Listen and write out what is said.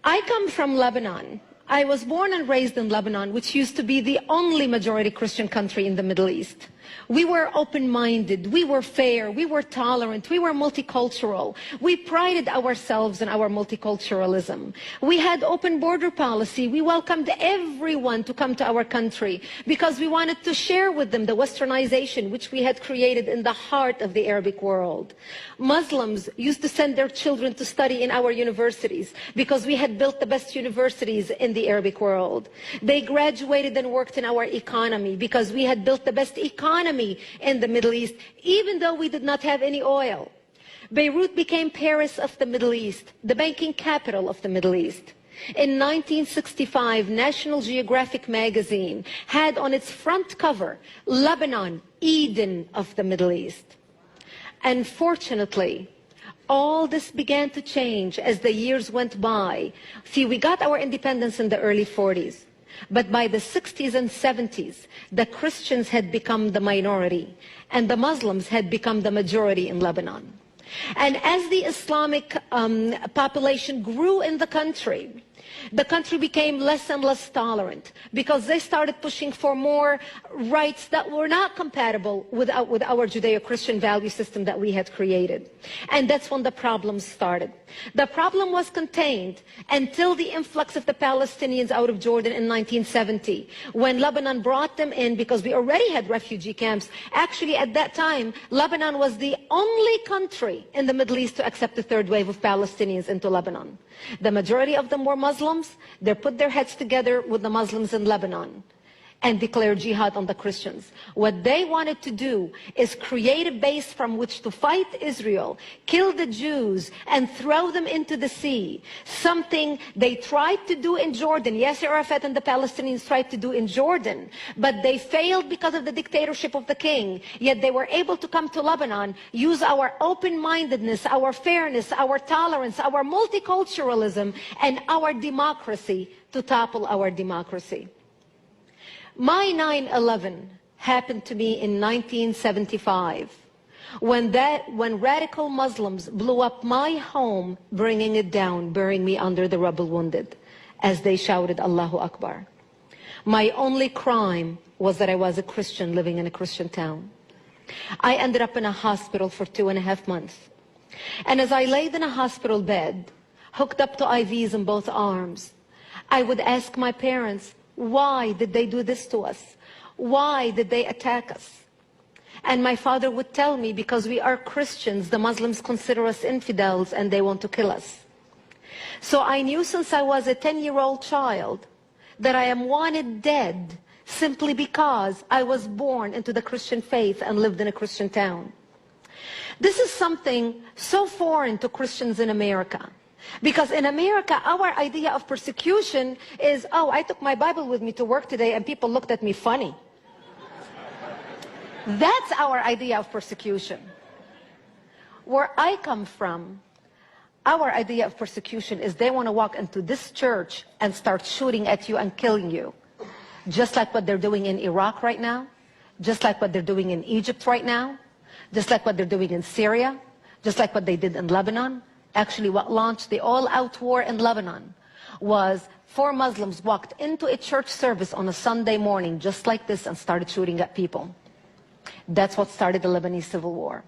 I come from Lebanon. I was born and raised in Lebanon, which used to be the only majority Christian country in the Middle East. We were open-minded, we were fair, we were tolerant, we were multicultural. We prided ourselves in our multiculturalism. We had open border policy. We welcomed everyone to come to our country because we wanted to share with them the westernization which we had created in the heart of the Arabic world. Muslims used to send their children to study in our universities because we had built the best universities in the Arabic world. They graduated and worked in our economy because we had built the best economy in the Middle East, even though we did not have any oil. Beirut became Paris of the Middle East, the banking capital of the Middle East. In 1965, National Geographic magazine had on its front cover, Lebanon, Eden of the Middle East. Unfortunately, all this began to change as the years went by. See, we got our independence in the early 40s. But by the 60s and 70s, the Christians had become the minority and the Muslims had become the majority in Lebanon. And as the Islamic population grew in the country became less and less tolerant because they started pushing for more rights that were not compatible with our Judeo-Christian value system that we had created. And that's when the problems started. The problem was contained until the influx of the Palestinians out of Jordan in 1970, when Lebanon brought them in because we already had refugee camps. Actually, at that time, Lebanon was the only country in the Middle East to accept the third wave of Palestinians into Lebanon. The majority of them were Muslims. They put their heads together with the Muslims in Lebanon and declared jihad on the Christians. What they wanted to do is create a base from which to fight Israel, kill the Jews, and throw them into the sea. Something they tried to do in Jordan. Yasser Arafat and the Palestinians tried to do in Jordan, but they failed because of the dictatorship of the king. Yet they were able to come to Lebanon, use our open-mindedness, our fairness, our tolerance, our multiculturalism, and our democracy to topple our democracy. My 9/11 happened to me in 1975 when radical Muslims blew up my home, bringing it down, burying me under the rubble wounded as they shouted Allahu Akbar. My only crime was that I was a Christian living in a Christian town. I ended up in a hospital for 2.5 months. And as I laid in a hospital bed, hooked up to IVs in both arms, I would ask my parents, why did they do this to us? Why did they attack us? And my father would tell me, because we are Christians, the Muslims consider us infidels and they want to kill us. So I knew since I was a 10-year-old child that I am wanted dead simply because I was born into the Christian faith and lived in a Christian town. This is something so foreign to Christians in America. Because in America, our idea of persecution is, oh, I took my Bible with me to work today and people looked at me funny. That's our idea of persecution. Where I come from, our idea of persecution is they want to walk into this church and start shooting at you and killing you. Just like what they're doing in Iraq right now, just like what they're doing in Egypt right now, just like what they're doing in Syria, just like what they did in Lebanon. Actually, what launched the all-out war in Lebanon was 4 Muslims walked into a church service on a Sunday morning just like this and started shooting at people. That's what started the Lebanese civil war.